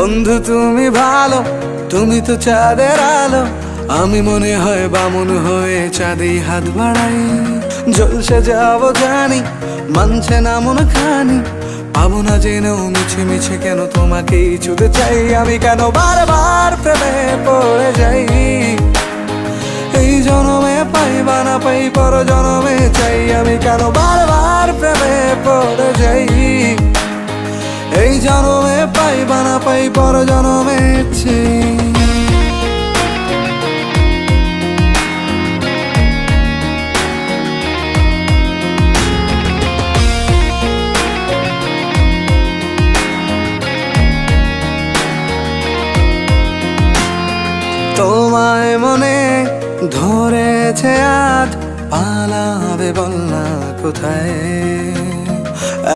বন্ধু তুমি ভালো, তুমি তো চাঁদের আলো। আমি মনে হয় বামুন হয়ে চাঁদেই হাত বাড়াই। জলসে যাবো জানি, মানছে না মন খানি। পাবো না জেনেও মিছে মিছে কেন তোমাকেই ছুতে চাই। আমি কেন বারবার প্রেমে পড়ে যাই। এই জনমে পাই বা না পাই, পর জনমে চাই। আমি কেন বারবার প্রেমে পড়ে যাই। এই জনমে পাই বা না পাই, পর জনমে চাই। তোমায় মনে ধরেছে আজ, পালাবে বল না কোথায়।